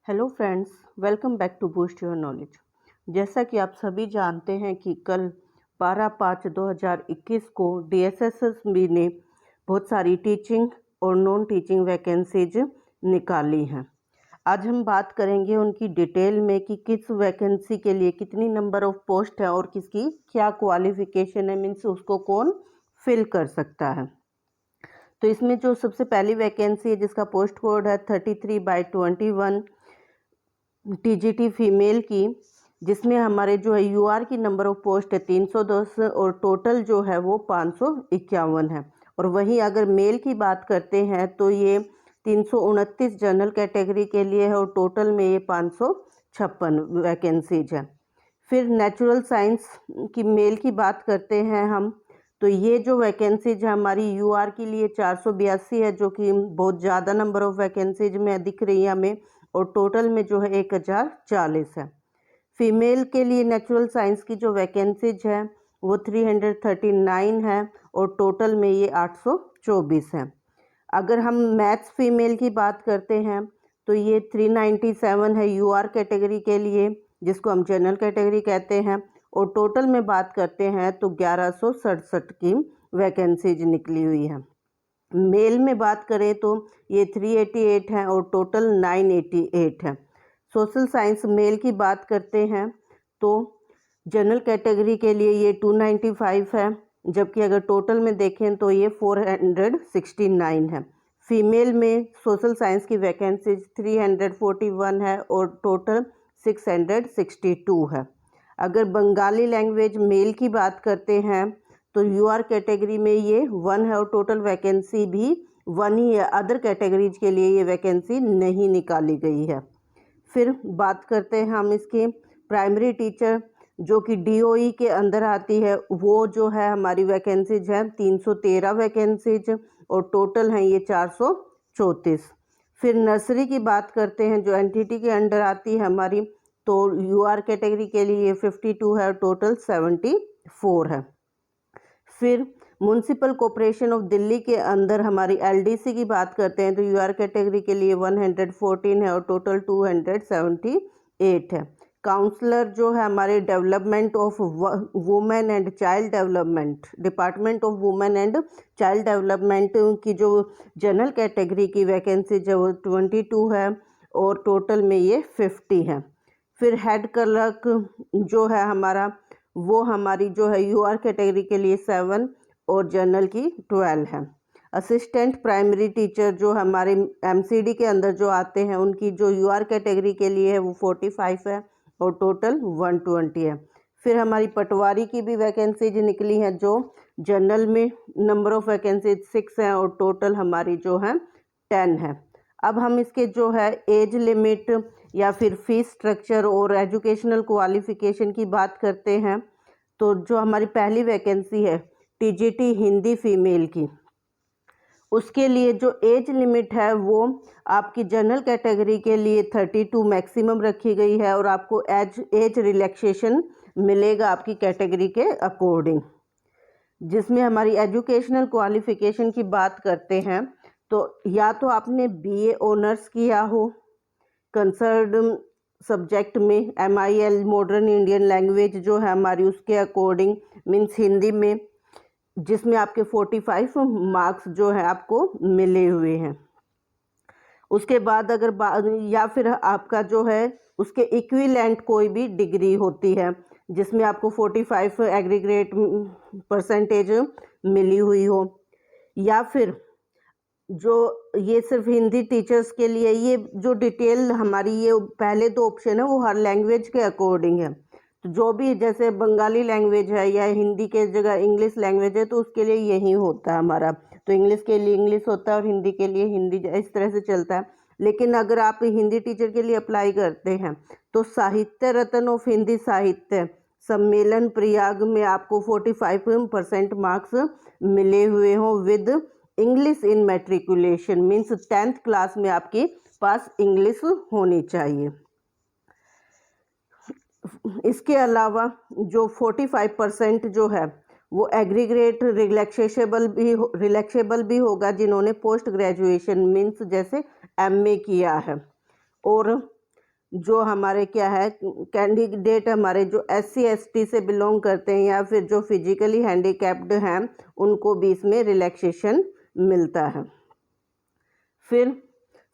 Hello friends, welcome back to boost your knowledge. जैसा कि आप सभी जानते हैं कि कल 12/5/2021 को DSSSB ने बहुत सारी टीचिंग और नॉन टीचिंग वैकेंसीज निकाली हैं। आज हम बात करेंगे उनकी डिटेल में कि किस वैकेंसी के लिए कितनी नंबर ऑफ पोस्ट है और किसकी क्या क्वालिफिकेशन है, मीन्स उसको कौन फिल कर सकता है। तो इसमें जो सबसे पहली वैकेंसी है जिसका पोस्ट कोड है 33/21 TGT फीमेल की, जिसमें हमारे जो है UR की नंबर ऑफ पोस्ट है 310 और टोटल जो है वो 551 है। और वहीं अगर मेल की बात करते हैं तो ये 329 जनरल कैटेगरी के लिए है और टोटल में ये 556 वैकेंसीज है। फिर नेचुरल साइंस की मेल की बात करते हैं हम, तो ये जो वैकेंसीज है हमारी UR के लिए 482 है, जो कि बहुत ज़्यादा नंबर ऑफ वैकेंसीज में दिख रही है हमें, और टोटल में जो है 1040 है। फीमेल के लिए नेचुरल साइंस की जो वैकेंसीज है वो 339 है और टोटल में ये 824 है। अगर हम मैथ्स फीमेल की बात करते हैं तो ये 397 है UR कैटेगरी के लिए, जिसको हम जनरल कैटेगरी कहते हैं, और टोटल में बात करते हैं तो 1167 की वैकेंसीज निकली हुई है। मेल में बात करें तो ये 388 है और टोटल 988 है। सोशल साइंस मेल की बात करते हैं तो जनरल कैटेगरी के लिए ये 295 है, जबकि अगर टोटल में देखें तो ये 469 है। फीमेल में सोशल साइंस की वैकेंसीज 341 है और टोटल 662 है। अगर बंगाली लैंग्वेज मेल की बात करते हैं तो UR कैटेगरी में ये 1 है और टोटल वैकेंसी भी 1 ही है। अदर कैटेगरीज के लिए ये वैकेंसी नहीं निकाली गई है। फिर बात करते हैं हम इसके प्राइमरी टीचर, जो कि DOE के अंदर आती है, वो जो है हमारी वैकेंसीज है 313 वैकेंसीज और टोटल हैं ये 434। फिर नर्सरी की बात करते हैं जो NTT के अंडर आती है हमारी, तो UR कैटेगरी के लिए 52 है और टोटल 74 है। फिर म्यूनसिपल कॉरपोरेशन ऑफ दिल्ली के अंदर हमारी LDC की बात करते हैं तो UR कैटेगरी के लिए 114 है और टोटल 278 है। काउंसलर जो है हमारे development of women and child development, department of women and child development की जो जनरल कैटेगरी की वैकेंसी जो 22 है और टोटल में ये 50 है। फिर हेड क्लर्क जो है हमारा, वो हमारी जो है UR कैटेगरी के लिए 7 और जनरल की 12 है। असिस्टेंट प्राइमरी टीचर जो हमारे MCD के अंदर जो आते हैं उनकी जो UR कैटेगरी के लिए है वो 45 है और टोटल 120 है। फिर हमारी पटवारी की भी वैकेंसीज निकली हैं, जो जनरल में नंबर ऑफ वैकेंसीज 6 हैं और टोटल हमारी जो है 10 है। अब हम इसके जो है एज लिमिट या फिर फीस स्ट्रक्चर और एजुकेशनल क्वालिफिकेशन की बात करते हैं, तो जो हमारी पहली वैकेंसी है TGT हिंदी फीमेल की, उसके लिए जो एज लिमिट है वो आपकी जनरल कैटेगरी के लिए 32 मैक्सिमम रखी गई है और आपको एज रिलैक्सेशन मिलेगा आपकी कैटेगरी के अकॉर्डिंग। जिसमें हमारी एजुकेशनल क्वालिफिकेशन की बात करते हैं तो या तो आपने BA ऑनर्स किया हो कंसर्न सब्जेक्ट में, MIL मॉडर्न इंडियन लैंग्वेज जो है हमारी उसके अकॉर्डिंग, मीन्स हिंदी में, जिसमें आपके 45 मार्क्स जो है आपको मिले हुए हैं। उसके बाद अगर या फिर आपका जो है उसके इक्विवेलेंट कोई भी डिग्री होती है जिसमें आपको 45 एग्रीगेट परसेंटेज मिली हुई हो, या फिर जो ये सिर्फ हिंदी टीचर्स के लिए, ये जो डिटेल हमारी ये पहले 2 ऑप्शन है वो हर लैंग्वेज के अकॉर्डिंग है। तो जो भी जैसे बंगाली लैंग्वेज है या हिंदी के जगह इंग्लिश लैंग्वेज है तो उसके लिए यही होता है हमारा, तो इंग्लिश के लिए इंग्लिश होता है और हिंदी के लिए हिंदी, इस तरह से चलता है। लेकिन अगर आप हिंदी टीचर के लिए अप्लाई करते हैं तो साहित्य रत्न ऑफ हिंदी साहित्य सम्मेलन प्रयाग में आपको 45% मार्क्स मिले हुए हों with English in matriculation, means 10th class में आपके पास इंग्लिश होनी चाहिए। इसके अलावा जो 45% जो है वो एग्रीगेट रिलैक्सेबल भी होगा जिन्होंने पोस्ट ग्रेजुएशन मीन्स जैसे MA किया है, और जो हमारे क्या है कैंडिडेट हमारे जो SC ST से बिलोंग करते हैं या फिर जो फिजिकली हैंडीकैप्ड हैं उनको भी इसमें रिलैक्सेशन मिलता है। फिर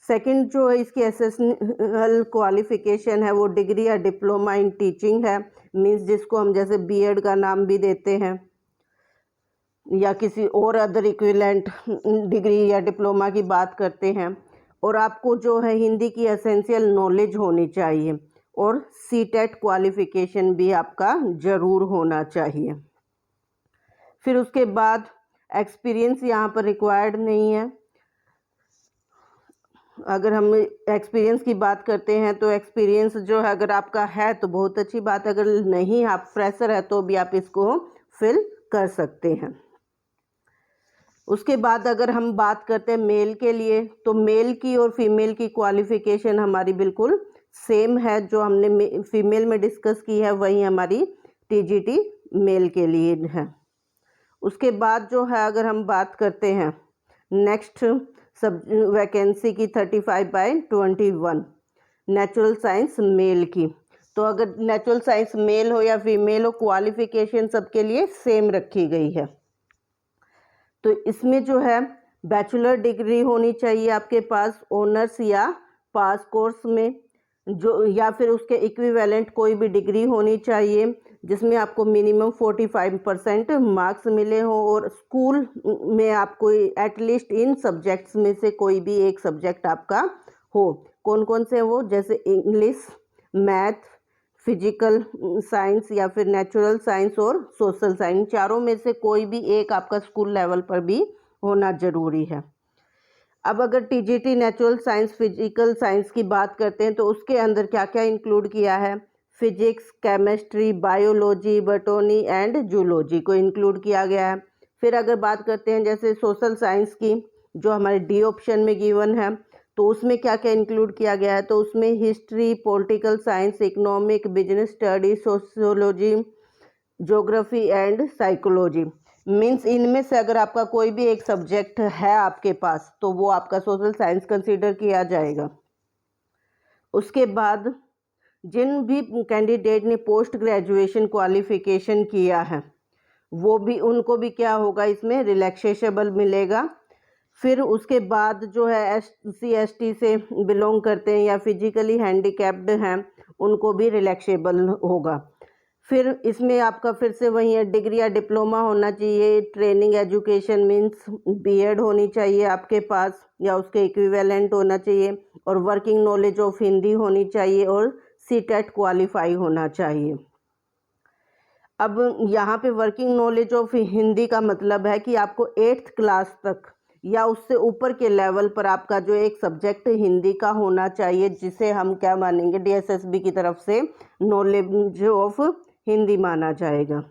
सेकंड जो है इसकी एसेशनल क्वालिफिकेशन है वो डिग्री या डिप्लोमा इन टीचिंग है, मींस जिसको हम जैसे B.Ed का नाम भी देते हैं या किसी और अदर इक्विवेलेंट डिग्री या डिप्लोमा की बात करते हैं। और आपको जो है हिंदी की एसेंशियल नॉलेज होनी चाहिए और CTET क्वालिफिकेशन भी आपका ज़रूर होना चाहिए। फिर उसके बाद एक्सपीरियंस यहाँ पर रिक्वायर्ड नहीं है। अगर हम एक्सपीरियंस की बात करते हैं तो एक्सपीरियंस जो है अगर आपका है तो बहुत अच्छी बात है, अगर नहीं आप फ्रेशर है तो भी आप इसको फिल कर सकते हैं। उसके बाद अगर हम बात करते हैं मेल के लिए तो मेल की और फीमेल की क्वालिफ़िकेशन हमारी बिल्कुल सेम है, जो हमने फीमेल में डिस्कस की है वही हमारी TGT मेल के लिए है। उसके बाद जो है अगर हम बात करते हैं नेक्स्ट सब वैकेंसी की 35/21 नेचुरल साइंस मेल की, तो अगर नेचुरल साइंस मेल हो या फीमेल हो क्वालिफ़िकेशन सबके लिए सेम रखी गई है। तो इसमें जो है बैचलर डिग्री होनी चाहिए आपके पास ऑनर्स या पास कोर्स में, जो या फिर उसके इक्विवेलेंट कोई भी डिग्री होनी चाहिए जिसमें आपको मिनिमम 45% मार्क्स मिले हों और स्कूल में आपको एटलीस्ट इन सब्जेक्ट्स में से कोई भी एक सब्जेक्ट आपका हो। कौन कौन से वो, जैसे इंग्लिश, मैथ, फिजिकल साइंस या फिर नेचुरल साइंस और सोशल साइंस, चारों में से कोई भी एक आपका स्कूल लेवल पर भी होना ज़रूरी है। अब अगर TGT natural science physical science की बात करते हैं तो उसके अंदर क्या क्या इंक्लूड किया है, physics, chemistry, biology, botany and zoology को इंक्लूड किया गया है। फिर अगर बात करते हैं जैसे सोशल साइंस की जो हमारे D ऑप्शन में गिवन है तो उसमें क्या क्या इंक्लूड किया गया है, तो उसमें history, political science, economic, business study, sociology, geography and psychology, means इनमें से अगर आपका कोई भी एक सब्जेक्ट है आपके पास तो वो आपका सोशल साइंस कंसीडर किया जाएगा। उसके बाद जिन भी कैंडिडेट ने पोस्ट ग्रेजुएशन क्वालिफिकेशन किया है वो भी उनको भी क्या होगा इसमें रिलैक्सेशेबल मिलेगा। फिर उसके बाद जो है SC ST से बिलोंग करते हैं या फिजिकली हैंडीकैप्ड हैं उनको भी रिलैक्सेबल होगा। फिर इसमें आपका फिर से वही है डिग्री या डिप्लोमा होना चाहिए, ट्रेनिंग एजुकेशन मीन्स B.Ed होनी चाहिए आपके पास या उसके इक्विवेलेंट होना चाहिए, और वर्किंग नॉलेज ऑफ हिंदी होनी चाहिए और CTET क्वालिफाई होना चाहिए। अब यहाँ पे वर्किंग नॉलेज ऑफ हिंदी का मतलब है कि आपको 8th क्लास तक या उससे ऊपर के लेवल पर आपका जो एक सब्जेक्ट हिंदी का होना चाहिए, जिसे हम क्या मानेंगे DSSB की तरफ से नॉलेज ऑफ हिंदी माना जाएगा।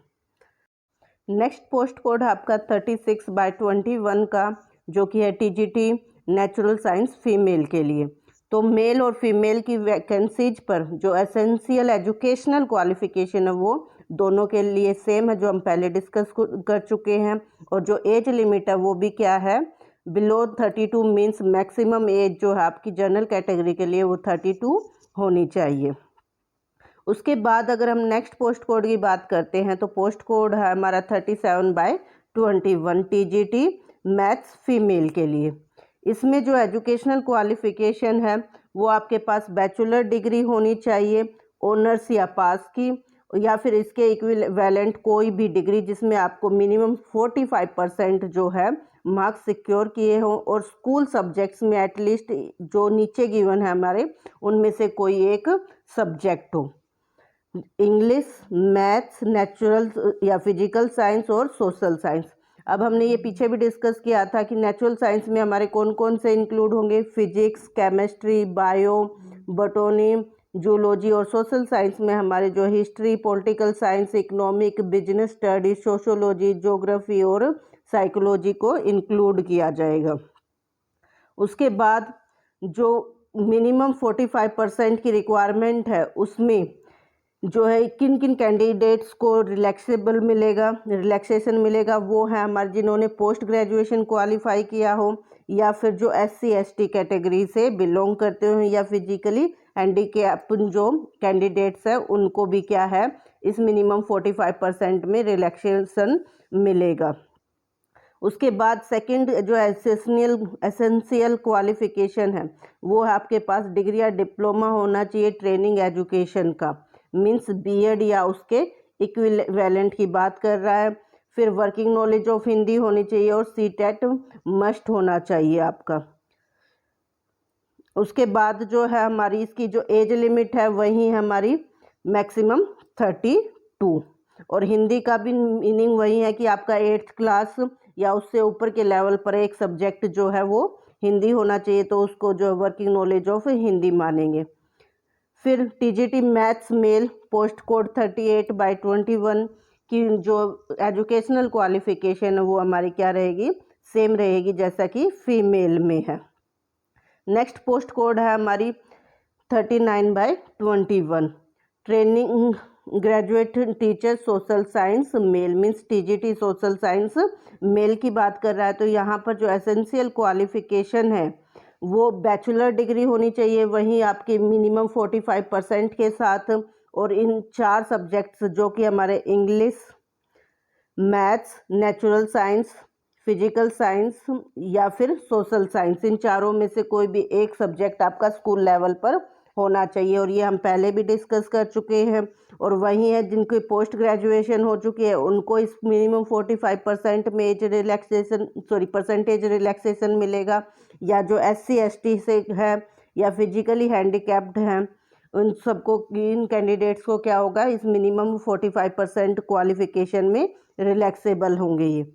नेक्स्ट पोस्ट कोड आपका 36/21 का जो कि है TGT नेचुरल साइंस फीमेल के लिए। तो मेल और फीमेल की वैकेंसीज पर जो एसेंशियल एजुकेशनल क्वालिफिकेशन है वो दोनों के लिए सेम है, जो हम पहले डिस्कस कर चुके हैं। और जो एज लिमिट है वो भी क्या है, बिलो 32 मीन्स मैक्सिमम एज जो है आपकी जनरल कैटेगरी के लिए वो 32 होनी चाहिए। उसके बाद अगर हम नेक्स्ट पोस्ट कोड की बात करते हैं तो पोस्ट कोड है हमारा 37/21 TGT मैथ्स फीमेल के लिए। इसमें जो एजुकेशनल क्वालिफिकेशन है वो आपके पास बैचलर डिग्री होनी चाहिए ऑनर्स या पास की, या फिर इसके इक्विवेलेंट कोई भी डिग्री जिसमें आपको मिनिमम 45% जो है मार्क्स सिक्योर किए हों, और स्कूल सब्जेक्ट्स में एटलीस्ट जो नीचे गिवन है हमारे उनमें से कोई एक सब्जेक्ट हो, इंग्लिश, मैथ्स, नेचुरल या फिजिकल साइंस और सोशल साइंस। अब हमने ये पीछे भी डिस्कस किया था कि नेचुरल साइंस में हमारे कौन कौन से इंक्लूड होंगे, physics, chemistry, bio, botany, zoology, और सोशल साइंस में हमारे जो history, political science, economic, business study, sociology, geography और साइकोलॉजी को इंक्लूड किया जाएगा। उसके बाद जो मिनिमम 45% की रिक्वायरमेंट है उसमें जो है किन किन कैंडिडेट्स को रिलैक्सेशन मिलेगा वो है हमारे जिन्होंने पोस्ट ग्रेजुएशन क्वालिफाई किया हो, या फिर जो SC ST कैटेगरी से बिलोंग करते हो, या फिजिकली हैंडीकैप जो कैंडिडेट्स हैं उनको भी क्या है, इस मिनिमम 45% में रिलैक्सेशन मिलेगा। उसके बाद सेकंड जो एसेंशियल क्वालिफिकेशन है वो है आपके पास डिग्री या डिप्लोमा होना चाहिए ट्रेनिंग एजुकेशन का, मींस बीएड या उसके इक्विवेलेंट की बात कर रहा है। फिर वर्किंग नॉलेज ऑफ हिंदी होनी चाहिए और सीटेट मस्ट होना चाहिए आपका। उसके बाद जो है हमारी इसकी जो एज लिमिट है वही हमारी मैक्सिमम 32, और हिंदी का भी मीनिंग वही है कि आपका 8th क्लास या उससे ऊपर के लेवल पर एक सब्जेक्ट जो है वो हिंदी होना चाहिए, तो उसको जो वर्किंग नॉलेज ऑफ हिंदी मानेंगे। फिर TGT maths mail post code 38/21 की जो एजुकेशनल क्वालिफिकेशन है वो हमारी क्या रहेगी, सेम रहेगी जैसा कि फीमेल में है। नेक्स्ट पोस्ट कोड है हमारी 39/21 training graduate teacher social science male, means TGT social science male की बात कर रहा है। तो यहाँ पर जो एसेंशियल क्वालिफिकेशन है वो बैचलर डिग्री होनी चाहिए, वहीं आपकी मिनिमम 45% के साथ, और इन 4 सब्जेक्ट्स जो कि हमारे English, maths, natural science, physical science या फिर सोशल साइंस, इन चारों में से कोई भी एक सब्जेक्ट आपका स्कूल लेवल पर होना चाहिए, और ये हम पहले भी डिस्कस कर चुके हैं। और वही है जिनकी पोस्ट ग्रेजुएशन हो चुकी है उनको इस मिनिमम 45% में परसेंटेज रिलैक्सेशन मिलेगा, या जो SC ST से है या फिजिकली हैंडीकैप्ड हैं उन सबको, इन कैंडिडेट्स को क्या होगा, इस मिनिमम 45% क्वालिफिकेशन में रिलैक्सेबल होंगे ये।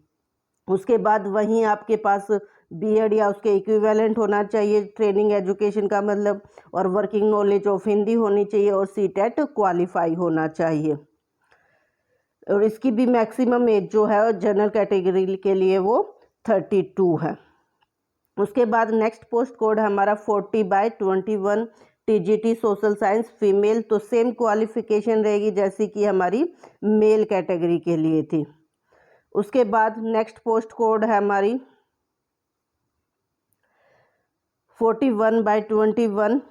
उसके बाद वहीं आपके पास बीएड या उसके इक्विवेलेंट होना चाहिए ट्रेनिंग एजुकेशन का मतलब, और वर्किंग नॉलेज ऑफ हिंदी होनी चाहिए और सीटेट क्वालिफाई होना चाहिए। और इसकी भी मैक्सिमम एज जो है जनरल कैटेगरी के लिए वो 32 है। उसके बाद नेक्स्ट पोस्ट कोड है हमारा 40/21 टीजीटी सोशल साइंस फीमेल, तो सेम क्वालिफिकेशन रहेगी जैसी कि हमारी मेल कैटेगरी के लिए थी। उसके बाद नेक्स्ट पोस्ट कोड है हमारी 41/21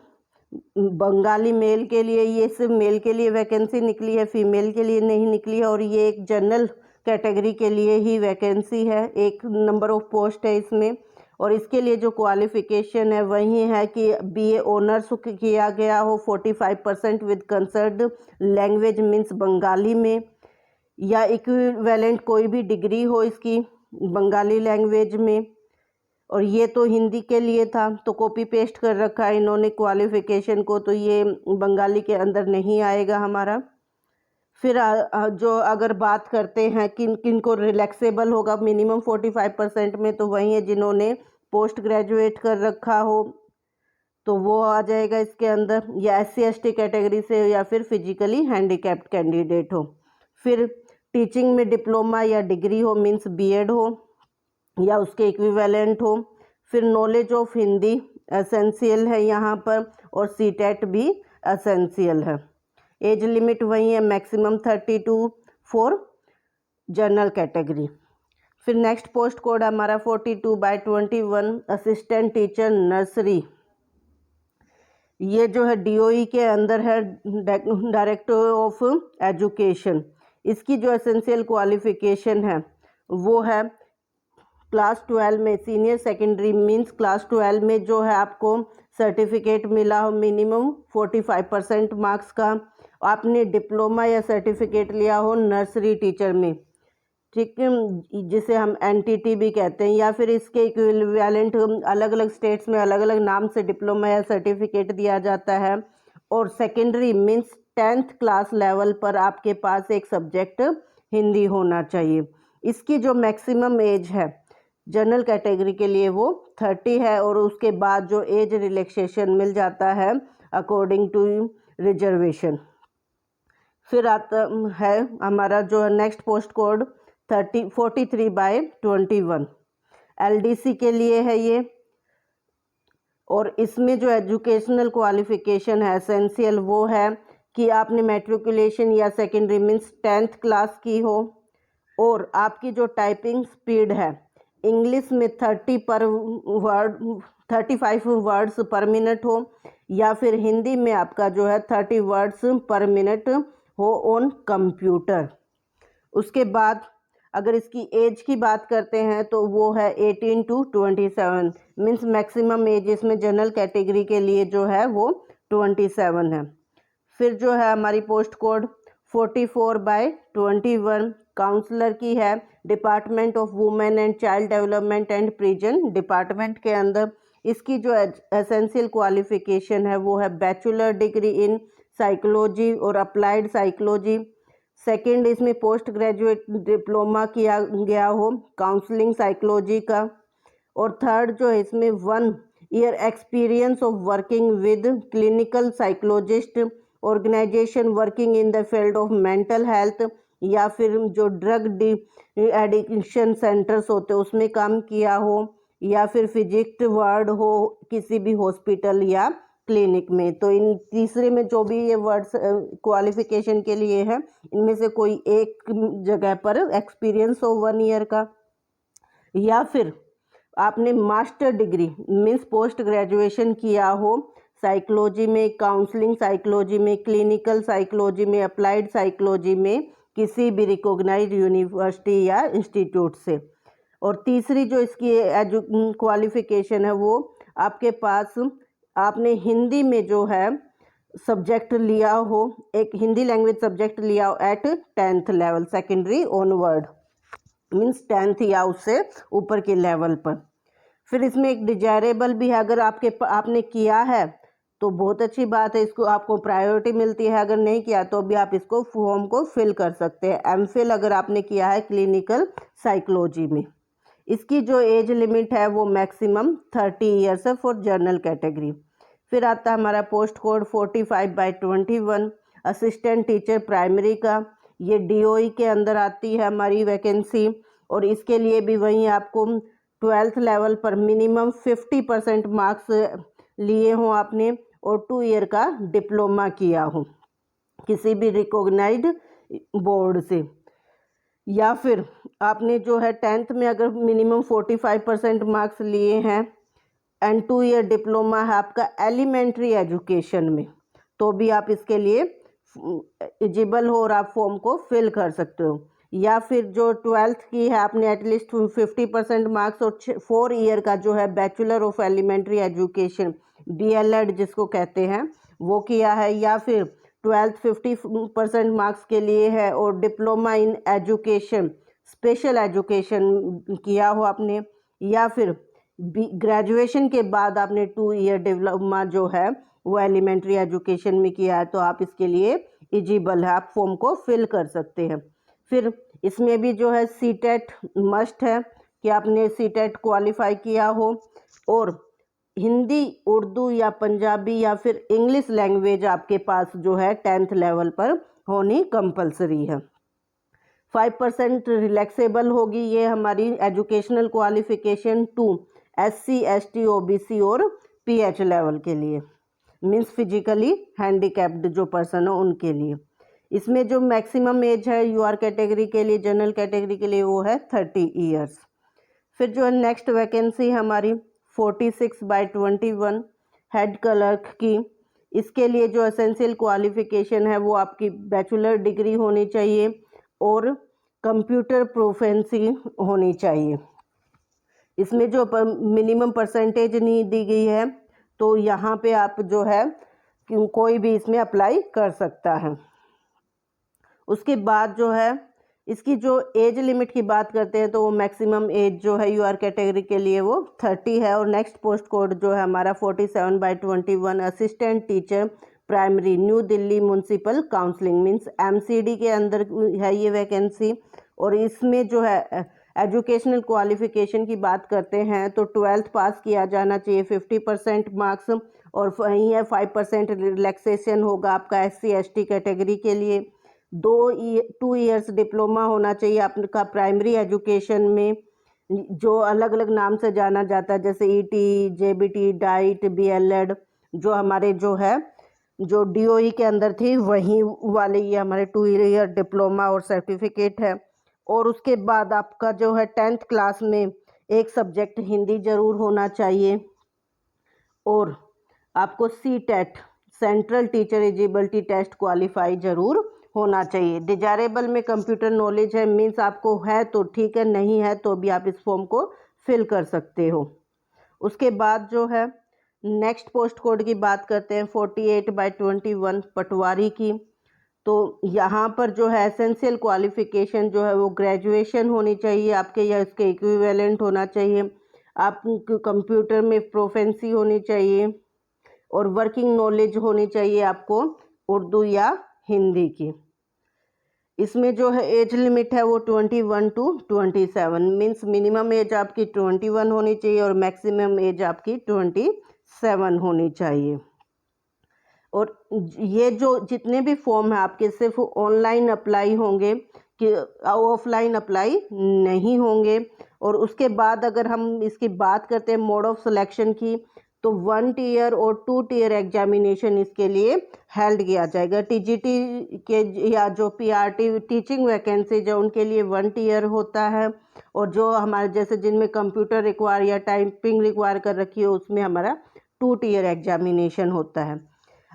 बंगाली मेल के लिए। ये सिर्फ मेल के लिए वैकेंसी निकली है, फीमेल के लिए नहीं निकली है, और ये एक जनरल कैटेगरी के लिए ही वैकेंसी है, एक नंबर ऑफ पोस्ट है इसमें। और इसके लिए जो क्वालिफिकेशन है वही है कि BA ऑनर्स किया गया हो 45% with concerned language means Bengali में, या इक्विवेलेंट कोई भी डिग्री हो इसकी बंगाली लैंग्वेज में। और ये तो हिंदी के लिए था, तो कॉपी पेस्ट कर रखा है इन्होंने क्वालिफिकेशन को, तो ये बंगाली के अंदर नहीं आएगा हमारा। फिर जो अगर बात करते हैं किन किन को रिलैक्सेबल होगा मिनिमम 45% में, तो वही है जिन्होंने पोस्ट ग्रेजुएट कर रखा हो तो वो आ जाएगा इसके अंदर, या SC ST कैटेगरी से, या फिर फिजिकली हैंडीकैप्ड कैंडिडेट हो। फिर टीचिंग में डिप्लोमा या डिग्री हो मीन्स बीएड हो या उसके इक्विवेलेंट हो। फिर नॉलेज ऑफ हिंदी एसेंशियल है यहाँ पर, और सीटेट भी एसेंशियल है। एज लिमिट वही है मैक्सिमम 32 फॉर जनरल कैटेगरी। फिर नेक्स्ट पोस्ट कोड हमारा 42/21 असिस्टेंट टीचर नर्सरी, ये जो है DOE के अंदर है, डायरेक्टर ऑफ एजुकेशन। इसकी जो एसेंशियल क्वालिफिकेशन है वो है क्लास 12 में सीनियर सेकेंडरी मीन्स क्लास 12 में जो है आपको सर्टिफिकेट मिला हो मिनिमम 45% मार्क्स का, आपने डिप्लोमा या सर्टिफिकेट लिया हो नर्सरी टीचर में, ठीक है, जिसे हम NTT भी कहते हैं, या फिर इसके इक्विवेलेंट अलग अलग स्टेट्स में अलग अलग नाम से डिप्लोमा या सर्टिफिकेट दिया जाता है। और secondary means 10th class level पर आपके पास एक सब्जेक्ट हिंदी होना चाहिए। इसकी जो मैक्सिमम एज है जनरल कैटेगरी के लिए वो 30 है, और उसके बाद जो एज रिलैक्सेशन मिल जाता है अकॉर्डिंग टू रिजर्वेशन। फिर आता है हमारा जो नेक्स्ट पोस्ट कोड 43/21 LDC के लिए है ये, और इसमें जो एजुकेशनल क्वालिफिकेशन है एसेंशियल वो है कि आपने मैट्रिकुलेशन या सेकेंडरी मीन्स 10th क्लास की हो, और आपकी जो टाइपिंग स्पीड है इंग्लिश में 35 वर्ड्स पर मिनट हो, या फिर हिंदी में आपका जो है 30 वर्ड्स पर मिनट हो ऑन कंप्यूटर। उसके बाद अगर इसकी एज की बात करते हैं तो वो है 18 to 27, मीन्स मैक्सिमम एज इसमें जनरल कैटेगरी के लिए जो है वो 27 है। फिर जो है हमारी पोस्ट कोड 44/21 काउंसलर की है, department of women and child development and prison department के अंदर। इसकी जो एसेंशियल क्वालिफिकेशन है वो है बैचलर डिग्री इन साइकोलॉजी और अप्लाइड साइकोलॉजी। सेकंड, इसमें पोस्ट ग्रेजुएट डिप्लोमा किया गया हो काउंसलिंग साइकोलॉजी का। और थर्ड जो है इसमें 1 year experience of working with clinical psychologist organisation working in the field of mental health, या फिर जो ड्रग एडिक्शन सेंटर्स होते हैं उसमें काम किया हो, या फिर फिजिक्स वर्ड हो किसी भी हॉस्पिटल या क्लिनिक में। तो इन तीसरे में जो भी ये वर्ड्स क्वालिफिकेशन के लिए है, इनमें से कोई एक जगह पर एक्सपीरियंस हो 1 ईयर का, या फिर आपने master degree means post graduation किया हो साइकोलॉजी में, काउंसलिंग साइकोलॉजी में, क्लिनिकल साइकोलॉजी में, अप्लाइड साइकोलॉजी में किसी भी रिकॉग्नाइज्ड यूनिवर्सिटी या इंस्टीट्यूट से। और तीसरी जो इसकी क्वालिफिकेशन है वो आपके पास आपने हिंदी में जो है सब्जेक्ट लिया हो, एक हिंदी लैंग्वेज सब्जेक्ट लिया हो at 10th level secondary onward, means 10th या उससे ऊपर के लेवल पर। फिर इसमें एक डिजायरेबल भी है, अगर आपने किया है तो बहुत अच्छी बात है, इसको आपको प्रायोरिटी मिलती है। अगर नहीं किया तो भी आप इसको फॉर्म को फिल कर सकते हैं। एमफिल अगर आपने किया है क्लिनिकल साइकोलॉजी में। इसकी जो एज लिमिट है वो मैक्सिमम 30 ईयर्स है फॉर जनरल कैटेगरी। फिर आता है हमारा post code 45/21 assistant teacher primary का। ये DOE के अंदर आती है हमारी वैकेंसी, और इसके लिए भी वहीं आपको 12th लेवल पर मिनिमम 50% मार्क्स लिए हों आपने, और 2 ईयर का डिप्लोमा किया हो किसी भी रिकॉग्नाइज्ड बोर्ड से, या फिर आपने जो है 10th में अगर मिनिमम 45% मार्क्स लिए हैं एंड 2 ईयर डिप्लोमा है आपका एलिमेंट्री एजुकेशन में, तो भी आप इसके लिए एलिजिबल हो और आप फॉर्म को फिल कर सकते हो। या फिर जो 12th की है आपने एटलीस्ट 50% मार्क्स और 4 ईयर का जो है bachelor of elementary education DLED जिसको कहते हैं वो किया है, या फिर 12th 50% मार्क्स के लिए है और diploma in education special education किया हो आपने, या फिर ग्रेजुएशन के बाद आपने 2 ईयर डिप्लोमा जो है वो एलिमेंट्री एजुकेशन में किया है, तो आप इसके लिए एलिजिबल है, आप फॉर्म को फिल कर सकते हैं। फिर इसमें भी जो है CTET मस्ट है कि आपने CTET क्वालिफाई किया हो, और हिंदी, उर्दू या पंजाबी या फिर इंग्लिश लैंग्वेज आपके पास जो है 10th लेवल पर होनी कंपलसरी है। 5% रिलैक्सेबल होगी ये हमारी educational qualification to SC ST OBC और PH लेवल के लिए, मीन्स फिजिकली हैंडीकैप्ड जो पर्सन हो उनके लिए। इसमें जो मैक्सिमम एज है UR कैटेगरी के लिए, जनरल कैटेगरी के लिए वो है 30 ईयर्स। फिर जो है नेक्स्ट वैकेंसी हमारी 46/21 हेड क्लर्क की। इसके लिए जो एसेंशियल क्वालिफिकेशन है वो आपकी बैचलर डिग्री होनी चाहिए और कंप्यूटर प्रोफेंसी होनी चाहिए। इसमें जो मिनिमम परसेंटेज नहीं दी गई है, तो यहाँ पे आप जो है कोई भी इसमें अप्लाई कर सकता है। उसके बाद जो है इसकी जो एज लिमिट की बात करते हैं तो वो मैक्सिमम एज जो है UR कैटेगरी के लिए वो 30 है। और नेक्स्ट पोस्ट कोड जो है हमारा 47/21 assistant teacher primary new Delhi municipal counselling means MCD के अंदर है ये वैकेंसी। और इसमें जो है एजुकेशनल क्वालिफिकेशन की बात करते हैं तो 12th पास किया जाना चाहिए 50% मार्क्स, और वहीं है 5% रिलैक्सेशन होगा आपका SC ST कैटेगरी के लिए। 2 ईयर्स डिप्लोमा होना चाहिए आपका प्राइमरी एजुकेशन में, जो अलग अलग नाम से जाना जाता है, जैसे ET JBT डाइट BLED, जो हमारे जो है जो DOE के अंदर थी वहीं वाले ये हमारे 2 ईयर डिप्लोमा और सर्टिफिकेट है। और उसके बाद आपका जो है 10th क्लास में एक सब्जेक्ट हिंदी ज़रूर होना चाहिए और आपको CTET central teacher eligibility test qualify ज़रूर होना चाहिए। डिजायरेबल में कंप्यूटर नॉलेज है, मीन्स आपको है तो ठीक है, नहीं है तो भी आप इस फॉर्म को फिल कर सकते हो। उसके बाद जो है नेक्स्ट पोस्ट कोड की बात करते हैं 48/21 पटवारी की। तो यहाँ पर जो है एसेंशियल क्वालिफिकेशन जो है वो ग्रेजुएशन होनी चाहिए आपके या इसके इक्विवेलेंट होना चाहिए। आपको कंप्यूटर में प्रोफेंसी होनी चाहिए और वर्किंग नॉलेज होनी चाहिए आपको उर्दू या हिंदी की। इसमें जो है एज लिमिट है वो 21 to 27, मीन्स मिनिमम एज आपकी 21 होनी चाहिए और मैक्सिमम एज आपकी 27 होनी चाहिए। और ये जो जितने भी फॉर्म हैं आपके सिर्फ ऑनलाइन अप्लाई होंगे कि ऑफलाइन अप्लाई नहीं होंगे। और उसके बाद अगर हम इसकी बात करते हैं मोड ऑफ सिलेक्शन की, तो 1 टीयर और 2 टीयर एग्जामिनेशन इसके लिए हेल्ड किया जाएगा। TGT के या जो PRT टीचिंग वैकेंसी जो उनके लिए 1 टीयर होता है और जो हमारे जैसे जिनमें कंप्यूटर रिक्वायर या टाइपिंग रिक्वायर कर रखी है उसमें हमारा 2 टीयर एग्जामिनेशन होता है।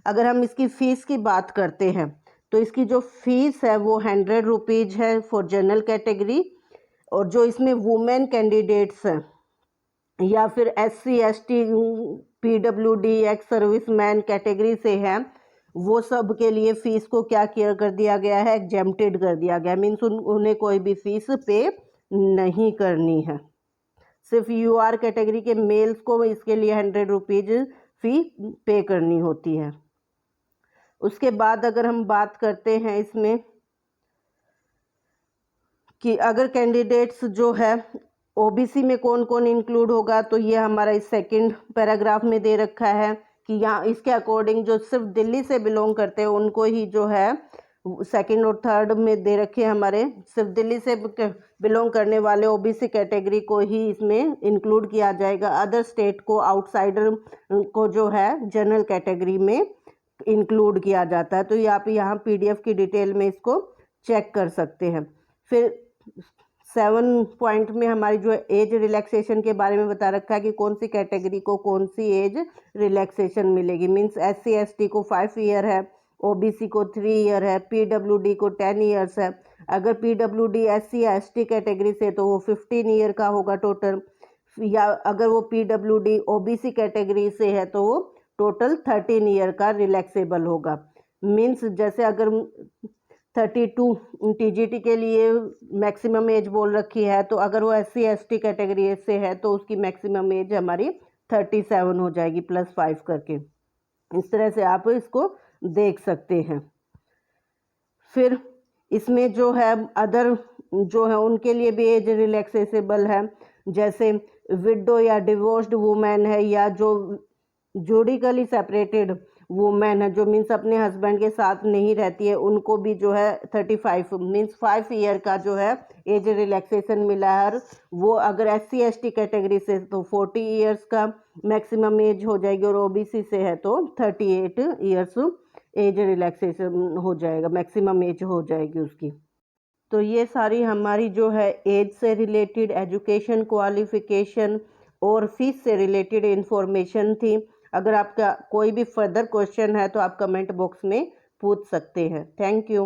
अगर हम इसकी फ़ीस की बात करते हैं तो इसकी जो फ़ीस है वो 100 रुपीज़ है फॉर जनरल कैटेगरी। और जो इसमें वुमेन कैंडिडेट्स हैं या फिर SC ST PWD ex service man category से हैं वो सब के लिए फ़ीस को क्या किया कर दिया गया है, एग्जेम्प्टेड कर दिया गया। मीन्स उन्हें कोई भी फ़ीस पे नहीं करनी है। सिर्फ UR कैटेगरी के मेल्स को इसके लिए 100 रुपीज़ फ़ी पे करनी होती है। उसके बाद अगर हम बात करते हैं इसमें कि अगर कैंडिडेट्स जो है OBC में कौन कौन इंक्लूड होगा, तो ये हमारा इस सेकंड पैराग्राफ में दे रखा है कि यहाँ इसके अकॉर्डिंग जो सिर्फ दिल्ली से बिलोंग करते हैं उनको ही जो है सेकंड और थर्ड में दे रखे हैं। हमारे सिर्फ दिल्ली से बिलोंग करने वाले OBC कैटेगरी को ही इसमें इंक्लूड किया जाएगा। अदर स्टेट को, आउटसाइडर को जो है जनरल कैटेगरी में इंक्लूड किया जाता है। तो ये आप यहाँ PDF की डिटेल में इसको चेक कर सकते हैं। फिर 7 पॉइंट में हमारी जो एज रिलैक्सेशन के बारे में बता रखा है कि कौन सी कैटेगरी को कौन सी एज रिलैक्सेशन मिलेगी। मीन्स SC ST को 5 ईयर है, OBC को 3 ईयर है, PWD को 10 ईयर्स है। अगर PWD SC या ST कैटेगरी से तो वो 15 ईयर का होगा टोटल, या अगर वो PWD OBC कैटेगरी से है तो वो टोटल 13 ईयर का रिलैक्सेबल होगा। मीन्स जैसे अगर 32 TGT के लिए मैक्सिमम एज बोल रखी है, तो अगर वो SC ST कैटेगरी से है तो उसकी मैक्सिमम एज हमारी 37 हो जाएगी +5 करके। इस तरह से आप इसको देख सकते हैं। फिर इसमें जो है अदर जो है उनके लिए भी एज रिलैक्सेबल है, जैसे विडो या डिवोर्स्ड वुमेन है या जो जुडिकली सेपरेटेड वुमेन है, जो मीन्स अपने हस्बैंड के साथ नहीं रहती है, उनको भी जो है 35 मीन्स 5 ईयर का जो है एज रिलैक्सेशन मिला है। और वो अगर SC ST कैटेगरी से तो 40 ईयर्स का मैक्सिमम एज हो जाएगी और OBC से है तो 38 ईयर्स एज रिलैक्सेशन हो जाएगा, मैक्सिमम एज हो जाएगी उसकी। तो ये सारी हमारी जो है एज से रिलेटेड, एजुकेशन क्वालिफिकेशन और फीस से रिलेटेड इन्फॉर्मेशन थी। अगर आपका कोई भी फर्दर क्वेश्चन है तो आप कमेंट बॉक्स में पूछ सकते हैं। Thank you.